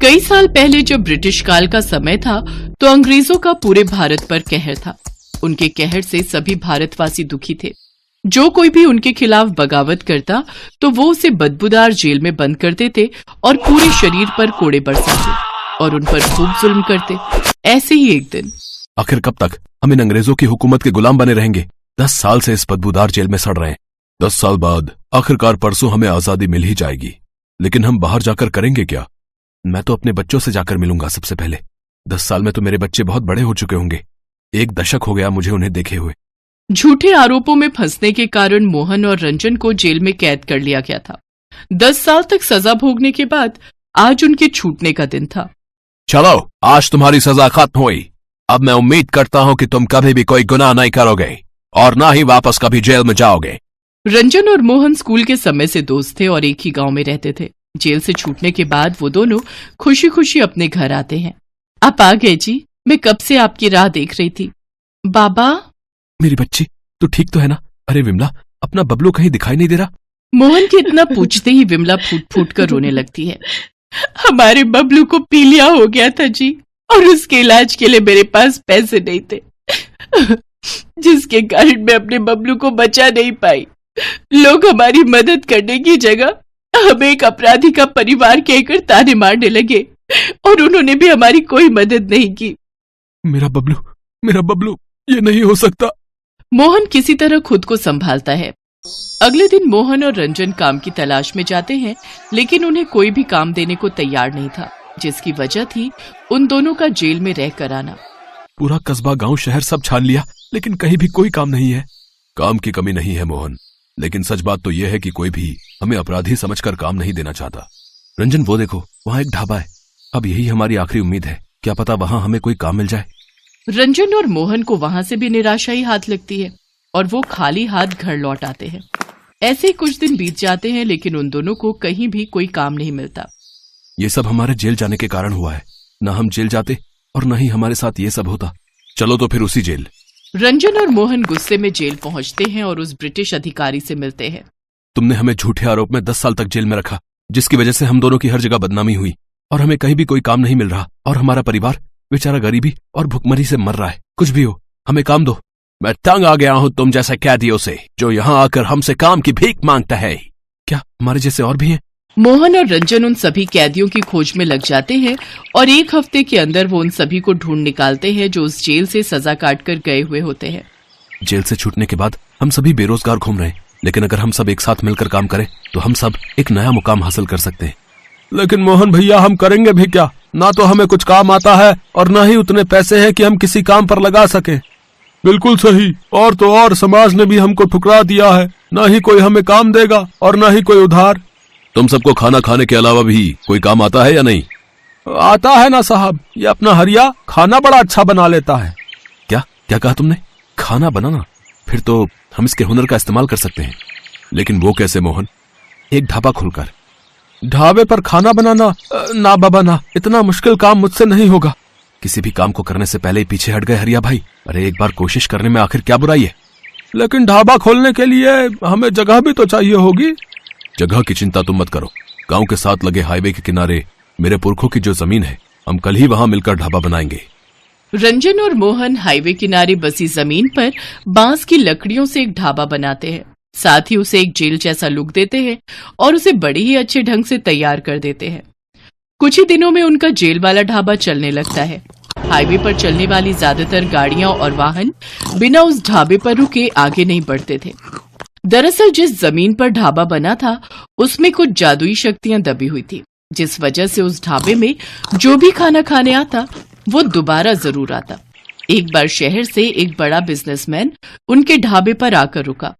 कई साल पहले जब ब्रिटिश काल का समय था तो अंग्रेजों का पूरे भारत पर कहर था। उनके कहर से सभी भारतवासी दुखी थे। जो कोई भी उनके खिलाफ बगावत करता तो वो उसे बदबूदार जेल में बंद कर देते और पूरे शरीर पर कोड़े बरसाते और उन पर खूब जुल्म करते। ऐसे ही एक दिन, आखिर कब तक हम इन अंग्रेजों की हुकूमत के गुलाम बने रहेंगे? 10 साल से इस बदबूदार जेल में सड़ रहे हैं। 10 साल बाद आखिरकार परसों हमें आजादी मिल ही जाएगी, लेकिन हम बाहर जाकर करेंगे क्या? मैं तो अपने बच्चों से जाकर मिलूंगा सबसे पहले। 10 साल में तो मेरे बच्चे बहुत बड़े हो चुके होंगे। 1 दशक हो गया मुझे उन्हें देखे हुए। झूठे आरोपों में फंसने के कारण मोहन और रंजन को जेल में कैद कर लिया गया था। 10 साल तक सजा भोगने के बाद आज उनके छूटने का दिन था। चलो, आज तुम्हारी सजा खत्म हुई। अब मैं उम्मीद करता हूं कि तुम कभी भी कोई गुनाह नहीं करोगे और ना ही वापस कभी जेल में जाओगे। रंजन और मोहन स्कूल के समय से दोस्त थे और एक ही गांव में रहते थे। जेल से छूटने के बाद वो दोनों खुशी खुशी अपने घर आते हैं। आप आ गए जी, मैं कब से आपकी राह देख रही थी। बाबा, मेरी बच्ची, तू ठीक तो है ना? अरे विमला, अपना बबलू कहीं दिखाई नहीं दे रहा। मोहन के इतना पूछते ही विमला फूट फूट कर रोने लगती है। हमारे बबलू को पीलिया हो गया था जी, और उसके इलाज के लिए मेरे पास पैसे नहीं थे, जिसके कारण मैं अपने बबलू को बचा नहीं पाई। लोग हमारी मदद करने की जगह हमें एक अपराधी का परिवार कहकर ताने मारने लगे और उन्होंने भी हमारी कोई मदद नहीं की। मेरा बबलू, ये नहीं हो सकता। मोहन किसी तरह खुद को संभालता है। अगले दिन मोहन और रंजन काम की तलाश में जाते हैं, लेकिन उन्हें कोई भी काम देने को तैयार नहीं था, जिसकी वजह थी उन दोनों का जेल में रह कर आना। पूरा कस्बा, गांव, शहर सब छान लिया, लेकिन कहीं भी कोई काम नहीं है। काम की कमी नहीं है मोहन, लेकिन सच बात तो यह है कि कोई भी हमें अपराधी समझकर काम नहीं देना चाहता। रंजन, वो देखो, वहां एक ढाबा है। अब यही हमारी आखिरी उम्मीद है। क्या पता वहां हमें कोई काम मिल जाए। रंजन और मोहन को वहां से भी निराशा ही हाथ लगती है और वो खाली हाथ घर लौट आते हैं। ऐसे ही कुछ दिन बीत जाते हैं, लेकिन उन दोनों को कहीं भी कोई काम नहीं मिलता। ये सब हमारे जेल जाने के कारण हुआ है। न हम जेल जाते और न ही हमारे साथ ये सब होता। चलो तो फिर उसी जेल। रंजन और मोहन गुस्से में जेल पहुंचते हैं और उस ब्रिटिश अधिकारी से मिलते हैं। तुमने हमें झूठे आरोप में 10 साल तक जेल में रखा, जिसकी वजह से हम दोनों की हर जगह बदनामी हुई और हमें कहीं भी कोई काम नहीं मिल रहा, और हमारा परिवार बेचारा गरीबी और भुखमरी से मर रहा है। कुछ भी हो, हमें काम दो। मैं तंग आ गया हूं तुम जैसे कैदियों से, जो यहाँ आकर हमसे काम की भीख मांगता है। क्या हमारे जैसे और भी हैं? मोहन और रंजन उन सभी कैदियों की खोज में लग जाते हैं और 1 हफ्ते के अंदर वो उन सभी को ढूंढ निकालते हैं जो उस जेल से सजा काट कर गए हुए होते हैं। जेल से छूटने के बाद हम सभी बेरोजगार घूम रहे हैं, लेकिन अगर हम सब एक साथ मिलकर काम करें तो हम सब एक नया मुकाम हासिल कर सकते हैं। लेकिन मोहन भैया, हम करेंगे भी क्या? ना तो हमें कुछ काम आता है और ना ही उतने पैसे हैं कि हम किसी काम पर लगा सके। बिल्कुल सही। और तो और समाज ने भी हमको ठुकरा दिया है। ना ही कोई हमें काम देगा और ना ही कोई उधार। तुम सबको खाना खाने के अलावा भी कोई काम आता है या नहीं? आता है ना साहब, ये अपना हरिया खाना बड़ा अच्छा बना लेता है। क्या क्या कहा तुमने? खाना बनाना? फिर तो हम इसके हुनर का इस्तेमाल कर सकते हैं। लेकिन वो कैसे मोहन? एक ढाबा खोलकर। ढाबे पर खाना बनाना? ना बाबा ना, इतना मुश्किल काम मुझसे नहीं होगा। किसी भी काम को करने से पहले ही पीछे हट गए हरिया भाई। अरे एक बार कोशिश करने में आखिर क्या बुराई है? लेकिन ढाबा खोलने के लिए हमें जगह भी तो चाहिए होगी। जगह की चिंता तुम मत करो। गांव के साथ लगे हाईवे के किनारे मेरे पुरखों की जो जमीन है, हम कल ही वहां मिलकर ढाबा बनाएंगे। रंजन और मोहन हाईवे किनारे बसी जमीन पर बांस की लकड़ियों से एक ढाबा बनाते हैं। साथ ही उसे एक जेल जैसा लुक देते हैं और उसे बड़े ही अच्छे ढंग से तैयार कर देते हैं। कुछ ही दिनों में उनका जेल वाला ढाबा चलने लगता है। हाईवे पर चलने वाली ज्यादातर गाड़ियां और वाहन बिना उस ढाबे पर रुके आगे नहीं बढ़ते थे। दरअसल जिस जमीन पर ढाबा बना था उसमें कुछ जादुई शक्तियां दबी हुई थी, जिस वजह से उस ढाबे में जो भी खाना खाने आता वो दोबारा जरूर आता। एक बार शहर से एक बड़ा बिजनेसमैन उनके ढाबे पर आकर रुका।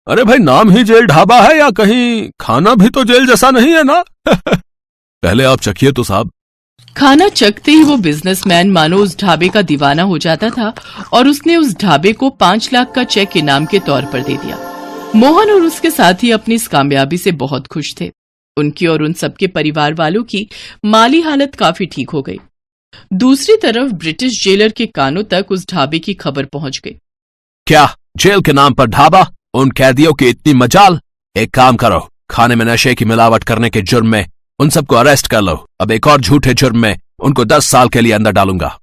अरे भाई, नाम ही जेल ढाबा है या कहीं खाना भी तो जेल जैसा नहीं है ना? पहले आप चखिए तो साहब। खाना चखते ही वो बिजनेसमैन मानो उस ढाबे का दीवाना हो जाता था और उसने उस ढाबे को 5 लाख का चेक इनाम के तौर पर दे दिया। मोहन और उसके साथी अपनी इस कामयाबी से बहुत खुश थे। उनकी और उन सबके परिवार वालों की माली हालत काफी ठीक हो गई। दूसरी तरफ ब्रिटिश जेलर के कानों तक उस ढाबे की खबर पहुंच गई। क्या जेल के नाम पर ढाबा? उन कैदियों की इतनी मजाल? एक काम करो, खाने में नशे की मिलावट करने के जुर्म में उन सबको अरेस्ट कर लो। अब एक और झूठे जुर्म में उनको 10 साल के लिए अंदर डालूंगा।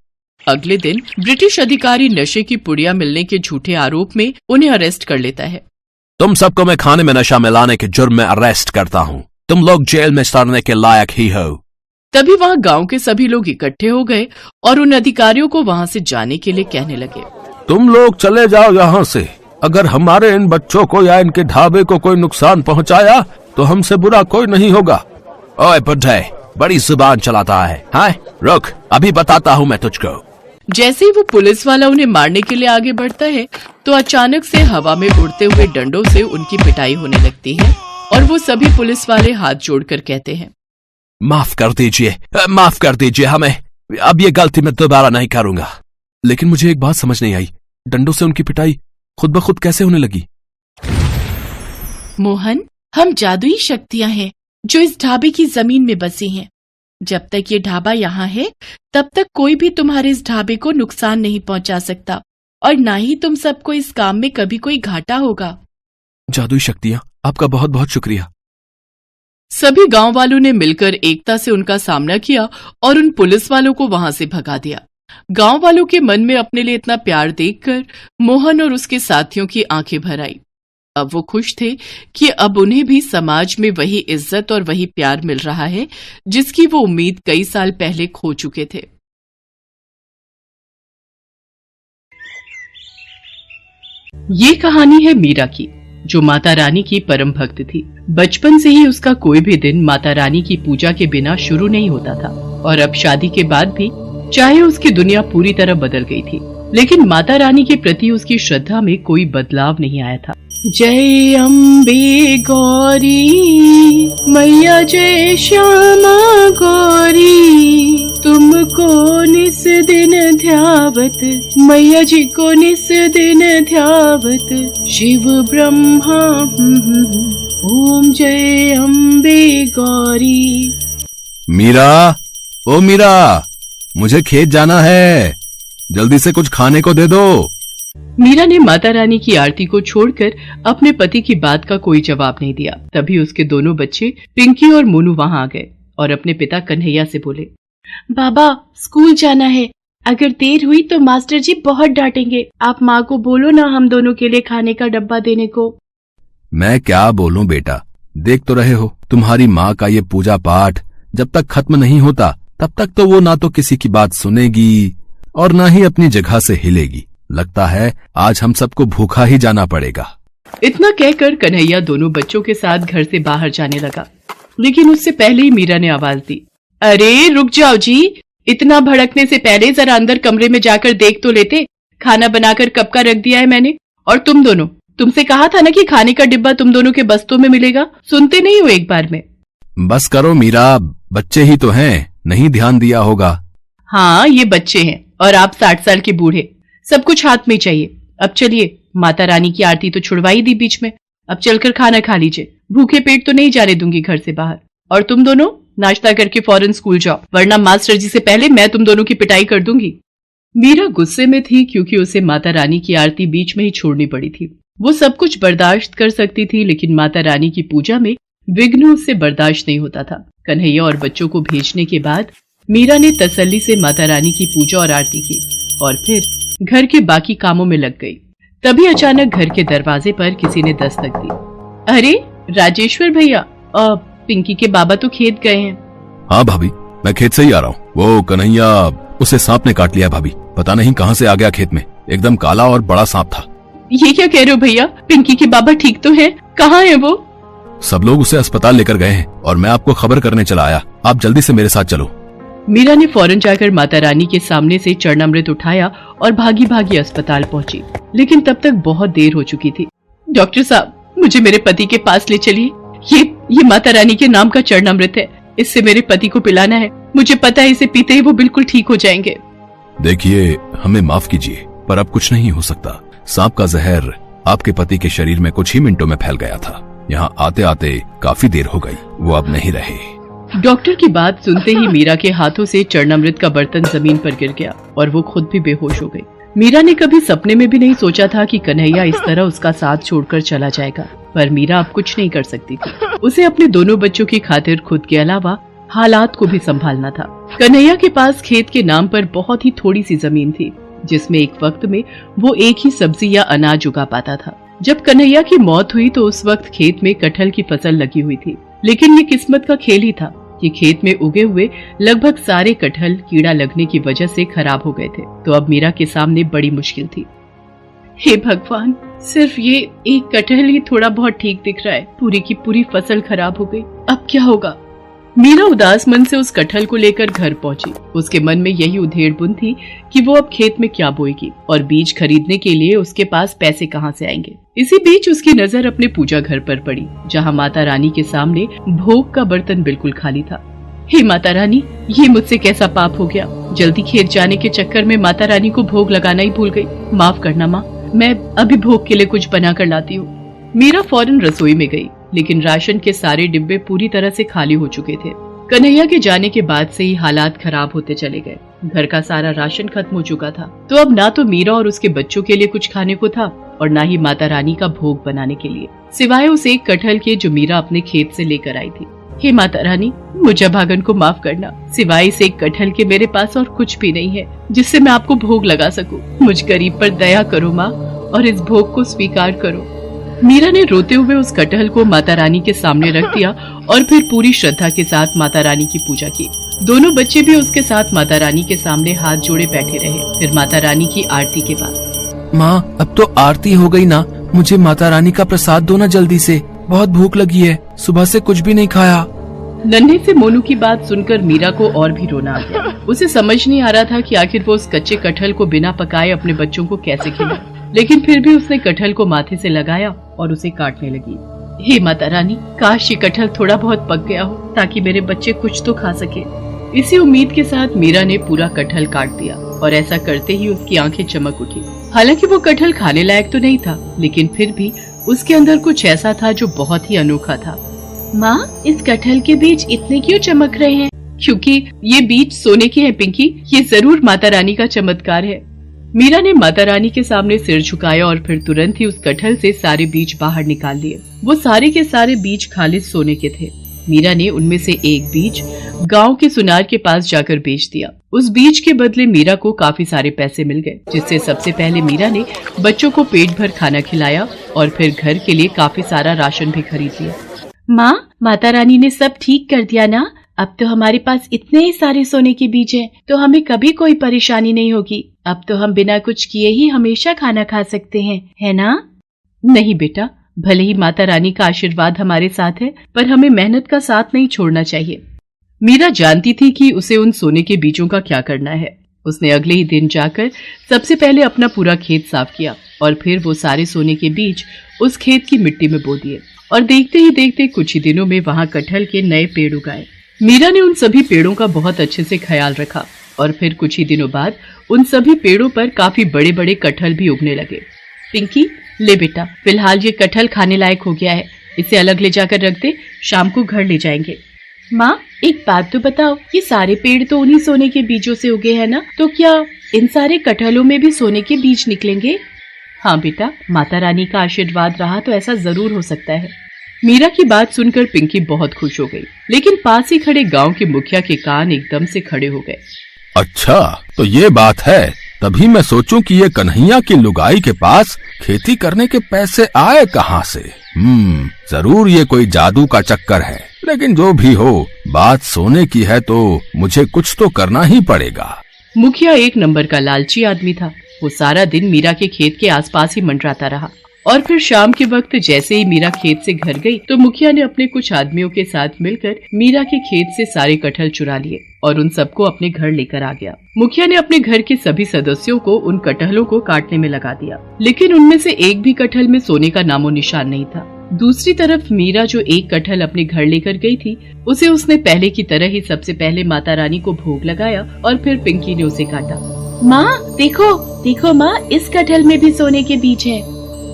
अगले दिन ब्रिटिश अधिकारी नशे की पुड़िया मिलने के झूठे आरोप में उन्हें अरेस्ट कर लेता है। तुम सबको मैं खाने में नशा मिलाने के जुर्म में अरेस्ट करता हूँ। तुम लोग जेल में सड़ने के लायक ही हो। तभी वहाँ गांव के सभी लोग इकट्ठे हो गए और उन अधिकारियों को वहाँ से जाने के लिए कहने लगे, तुम लोग चले जाओ यहाँ से। अगर हमारे इन बच्चों को या इनके ढाबे को कोई नुकसान पहुँचाया तो हमसे बुरा कोई नहीं होगा। ओए बुड्ढे, बड़ी जुबान चलाता है। हाँ, रुक, अभी बताता हूँ मैं तुझको। जैसे ही वो पुलिस वाला उन्हें मारने के लिए आगे बढ़ता है तो अचानक से हवा में उड़ते हुए डंडों से उनकी पिटाई होने लगती है और वो सभी पुलिस वाले हाथ जोड़कर कहते हैं, माफ कर दीजिए हमें, अब ये गलती मैं दोबारा नहीं करूंगा। लेकिन मुझे एक बात समझ नहीं आई, डंडों से उनकी पिटाई खुद ब खुद कैसे होने लगी? मोहन, हम जादुई शक्तियां हैं जो इस ढाबे की जमीन में बसी हैं। जब तक ये ढाबा यहाँ है तब तक कोई भी तुम्हारे इस ढाबे को नुकसान नहीं पहुंचा सकता और ना ही तुम सबको इस काम में कभी कोई घाटा होगा। जादुई शक्तियां, आपका बहुत बहुत शुक्रिया। सभी गांव वालों ने मिलकर एकता से उनका सामना किया और उन पुलिस वालों को वहां से भगा दिया। गांव वालों के मन में अपने लिए इतना प्यार देखकर मोहन और उसके साथियों की आंखें भर आई। अब वो खुश थे कि अब उन्हें भी समाज में वही इज्जत और वही प्यार मिल रहा है जिसकी वो उम्मीद कई साल पहले खो चुके थे। ये कहानी है मीरा की, जो माता रानी की परम भक्त थी। बचपन से ही उसका कोई भी दिन माता रानी की पूजा के बिना शुरू नहीं होता था और अब शादी के बाद भी चाहे उसकी दुनिया पूरी तरह बदल गई थी, लेकिन माता रानी के प्रति उसकी श्रद्धा में कोई बदलाव नहीं आया था। जय अम्बे गौरी मैया, जय श्यामा गौरी, तुमको निस दिन ध्यावत, मैया जी को निस दिन ध्यावत, शिव ब्रह्मा ओम जय अम्बे गौरी। मीरा, ओ मीरा, मुझे खेत जाना है, जल्दी से कुछ खाने को दे दो। मीरा ने माता रानी की आरती को छोड़कर अपने पति की बात का कोई जवाब नहीं दिया। तभी उसके दोनों बच्चे पिंकी और मोनू वहां आ गए और अपने पिता कन्हैया से बोले, बाबा, स्कूल जाना है, अगर देर हुई तो मास्टर जी बहुत डांटेंगे। आप माँ को बोलो ना हम दोनों के लिए खाने का डब्बा देने को। मैं क्या बोलूं बेटा, देख तो रहे हो तुम्हारी माँ का ये पूजा पाठ जब तक खत्म नहीं होता तब तक तो वो ना तो किसी की बात सुनेगी और ना ही अपनी जगह से हिलेगी। लगता है आज हम सबको भूखा ही जाना पड़ेगा। इतना कहकर कन्हैया दोनों बच्चों के साथ घर से बाहर जाने लगा, लेकिन उससे पहले ही मीरा ने आवाज दी, अरे रुक जाओ जी, इतना भड़कने से पहले जरा अंदर कमरे में जाकर देख तो लेते, खाना बनाकर कब का रख दिया है मैंने। और तुम दोनों, तुमसे कहा था ना कि खाने का डिब्बा तुम दोनों के बस्तों में मिलेगा, सुनते नहीं हो एक बार में। बस करो मीरा, बच्चे ही तो हैं, नहीं ध्यान दिया होगा। हाँ, ये बच्चे हैं और आप 60 साल के बूढ़े, सब कुछ हाथ में चाहिए। अब चलिए, माता रानी की आरती तो छुड़वाई दी बीच में, अब चलकर खाना खा लीजिए, भूखे पेट तो नहीं जाने दूंगी घर से बाहर। और तुम दोनों नाश्ता करके फौरन स्कूल जाओ, वरना मास्टर जी से पहले मैं तुम दोनों की पिटाई कर दूंगी। मीरा गुस्से में थी क्योंकि उसे माता रानी की आरती बीच में ही छोड़नी पड़ी थी। वो सब कुछ बर्दाश्त कर सकती थी, लेकिन माता रानी की पूजा में विघ्न उससे बर्दाश्त नहीं होता था। कन्हैया और बच्चों को भेजने के बाद मीरा ने तसल्ली से माता रानी की पूजा और आरती की और फिर घर के बाकी कामों में लग गई। तभी अचानक घर के दरवाजे पर किसी ने दस्तक दी। अरे राजेश्वर भैया, पिंकी के बाबा तो खेत गए हैं। हाँ भाभी, मैं खेत से ही आ रहा हूँ। वो कन्हैया, उसे सांप ने काट लिया भाभी, पता नहीं कहाँ से आ गया खेत में, एकदम काला और बड़ा सांप था। ये क्या कह रहे हो भैया, पिंकी के बाबा ठीक तो हैं? कहाँ है वो? सब लोग उसे अस्पताल लेकर गए हैं और मैं आपको खबर करने चला आया, आप जल्दी से मेरे साथ चलो। मीरा ने फौरन जाकर माता रानी के सामने से चरणामृत उठाया और भागी भागी अस्पताल पहुंची, लेकिन तब तक बहुत देर हो चुकी थी। डॉक्टर साहब, मुझे मेरे पति के पास ले चलिए, ये माता रानी के नाम का चरणामृत है, इससे मेरे पति को पिलाना है, मुझे पता है इसे पीते ही वो बिल्कुल ठीक हो जाएंगे। देखिए, हमें माफ कीजिए पर अब कुछ नहीं हो सकता। सांप का जहर आपके पति के शरीर में कुछ ही मिनटों में फैल गया था, यहाँ आते आते काफी देर हो गई, वो अब नहीं रहे। डॉक्टर की बात सुनते ही मीरा के हाथों से चरणामृत का बर्तन जमीन पर गिर गया और वो खुद भी बेहोश हो गई। मीरा ने कभी सपने में भी नहीं सोचा था कि कन्हैया इस तरह उसका साथ छोड़कर चला जाएगा, पर मीरा अब कुछ नहीं कर सकती थी। उसे अपने दोनों बच्चों की खातिर खुद के अलावा हालात को भी संभालना था। कन्हैया के पास खेत के नाम पर बहुत ही थोड़ी सी जमीन थी, जिसमें एक वक्त में वो एक ही सब्जी या अनाज उगा पाता था। जब कन्हैया की मौत हुई तो उस वक्त खेत में कटहल की फसल लगी हुई थी, लेकिन ये किस्मत का खेल ही था कि खेत में उगे हुए लगभग सारे कटहल कीड़ा लगने की वजह से खराब हो गए थे। तो अब मीरा के सामने बड़ी मुश्किल थी। हे भगवान, सिर्फ ये एक कटहल ही थोड़ा बहुत ठीक दिख रहा है, पूरी की पूरी फसल खराब हो गई, अब क्या होगा। मीरा उदास मन से उस कटहल को लेकर घर पहुंची। उसके मन में यही उधेड़-बुन थी कि वो अब खेत में क्या बोएगी और बीज खरीदने के लिए उसके पास पैसे कहां से आएंगे। इसी बीच उसकी नजर अपने पूजा घर पर पड़ी, जहां माता रानी के सामने भोग का बर्तन बिल्कुल खाली था। हे माता रानी, ये मुझसे कैसा पाप हो गया। जल्दी खेत जाने के चक्कर में माता रानी को भोग लगाना ही भूल गई। माफ करना माँ, मैं अभी भोग के लिए कुछ बना कर लाती हूँ। मीरा फौरन रसोई में गई, लेकिन राशन के सारे डिब्बे पूरी तरह से खाली हो चुके थे। कन्हैया के जाने के बाद से ही हालात खराब होते चले गए। घर का सारा राशन खत्म हो चुका था, तो अब ना तो मीरा और उसके बच्चों के लिए कुछ खाने को था और ना ही माता रानी का भोग बनाने के लिए, सिवाय उस एक कटहल के जो मीरा अपने खेत से लेकर आई थी। हे माता रानी, मुझे भागन को माफ करना। सिवाय इस एक कटहल के मेरे पास और कुछ भी नहीं है जिससे मैं आपको भोग लगा सकूं। मुझ गरीब पर दया करो माँ, और इस भोग को स्वीकार करो। मीरा ने रोते हुए उस कटहल को माता रानी के सामने रख दिया और फिर पूरी श्रद्धा के साथ माता रानी की पूजा की। दोनों बच्चे भी उसके साथ माता रानी के सामने हाथ जोड़े बैठे रहे। फिर माता रानी की आरती के बाद, माँ अब तो आरती हो गई ना, मुझे माता रानी का प्रसाद दो ना जल्दी से, बहुत भूख लगी है, सुबह से कुछ भी नहीं खाया। नन्हे से मोनू की बात सुनकर मीरा को और भी रोना आ गया। उसे समझ नहीं आ रहा था कि आखिर वो उस कच्चे कटहल को बिना पकाए अपने बच्चों को कैसे खिलाए, लेकिन फिर भी उसने कटहल को माथे से लगाया और उसे काटने लगी। हे माता रानी, काश ये कटहल थोड़ा बहुत पक गया हो ताकि मेरे बच्चे कुछ तो खा सके। इसी उम्मीद के साथ मीरा ने पूरा कटहल काट दिया और ऐसा करते ही उसकी आंखें चमक उठी। हालांकि वो कटहल खाने लायक तो नहीं था, लेकिन फिर भी उसके अंदर कुछ ऐसा था जो बहुत ही अनोखा था। माँ, इस कटहल के बीज इतने क्यों चमक रहे हैं? क्योंकि ये बीज सोने के हैं पिंकी, ये जरूर माता रानी का चमत्कार है। मीरा ने माता रानी के सामने सिर झुकाया और फिर तुरंत ही उस कटहल से सारे बीज बाहर निकाल लिए। वो सारे के सारे बीज खालिद सोने के थे। मीरा ने उनमें से एक बीज गांव के सुनार के पास जाकर बेच दिया। उस बीज के बदले मीरा को काफी सारे पैसे मिल गए, जिससे सबसे पहले मीरा ने बच्चों को पेट भर खाना खिलाया और फिर घर के लिए काफी सारा राशन भी खरीद लिया। माँ, माता रानी ने सब ठीक कर दिया ना? अब तो हमारे पास इतने ही सारे सोने के बीज हैं, तो हमें कभी कोई परेशानी नहीं होगी। अब तो हम बिना कुछ किए ही हमेशा खाना खा सकते हैं, है ना? नहीं बेटा, भले ही माता रानी का आशीर्वाद हमारे साथ है, पर हमें मेहनत का साथ नहीं छोड़ना चाहिए। मीरा जानती थी कि उसे उन सोने के बीजों का क्या करना है। उसने अगले ही दिन जाकर सबसे पहले अपना पूरा खेत साफ किया और फिर वो सारे सोने के बीज उस खेत की मिट्टी में बो दिए और देखते ही देखते कुछ ही दिनों में वहाँ कटहल के नए पेड़ उगाए। मीरा ने उन सभी पेड़ों का बहुत अच्छे से ख्याल रखा और फिर कुछ ही दिनों बाद उन सभी पेड़ों पर काफी बड़े बड़े कटहल भी उगने लगे। पिंकी, ले बेटा, फिलहाल ये कटहल खाने लायक हो गया है, इसे अलग ले जाकर रख दे, शाम को घर ले जाएंगे। माँ, एक बात तो बताओ, ये सारे पेड़ तो उन्हीं सोने के बीजों से उगे हैं ना, तो क्या इन सारे कटहलों में भी सोने के बीज निकलेंगे? हाँ बेटा, माता रानी का आशीर्वाद रहा तो ऐसा जरूर हो सकता है। मीरा की बात सुनकर पिंकी बहुत खुश हो गई, लेकिन पास ही खड़े गांव के मुखिया के कान एकदम से खड़े हो गए। अच्छा, तो ये बात है, तभी मैं सोचूं कि ये कन्हैया की लुगाई के पास खेती करने के पैसे आए कहाँ से। जरूर ये कोई जादू का चक्कर है, लेकिन जो भी हो, बात सोने की है तो मुझे कुछ तो करना ही पड़ेगा। मुखिया एक नंबर का लालची आदमी था। वो सारा दिन मीरा के खेत के आसपास ही मंडराता रहा और फिर शाम के वक्त जैसे ही मीरा खेत से घर गई तो मुखिया ने अपने कुछ आदमियों के साथ मिलकर मीरा के खेत से सारे कटहल चुरा लिए और उन सबको अपने घर लेकर आ गया। मुखिया ने अपने घर के सभी सदस्यों को उन कटहलों को काटने में लगा दिया, लेकिन उनमें से एक भी कटहल में सोने का नामो निशान नहीं था। दूसरी तरफ मीरा जो एक कटहल अपने घर लेकर गई थी, उसे उसने पहले की तरह ही सबसे पहले माता रानी को भोग लगाया और फिर पिंकी ने उसे काटा। माँ देखो, देखो माँ, इस कटहल में भी सोने के बीज हैं।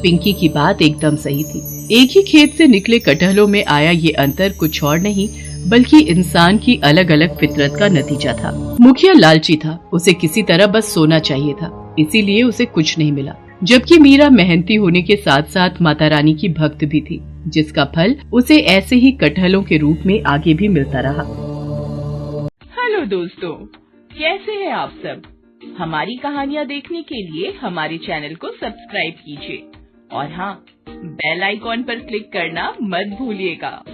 पिंकी की बात एकदम सही थी। एक ही खेत से निकले कटहलों में आया ये अंतर कुछ और नहीं बल्कि इंसान की अलग अलग फितरत का नतीजा था। मुखिया लालची था, उसे किसी तरह बस सोना चाहिए था, इसीलिए उसे कुछ नहीं मिला। जबकि मीरा मेहनती होने के साथ साथ माता रानी की भक्त भी थी, जिसका फल उसे ऐसे ही कटहलों के रूप में आगे भी मिलता रहा। दोस्तों, कैसे हैं आप सब? हमारी कहानियाँ देखने के लिए हमारे चैनल को सब्सक्राइब कीजिए और हाँ, बेल आइकॉन पर क्लिक करना मत भूलिएगा।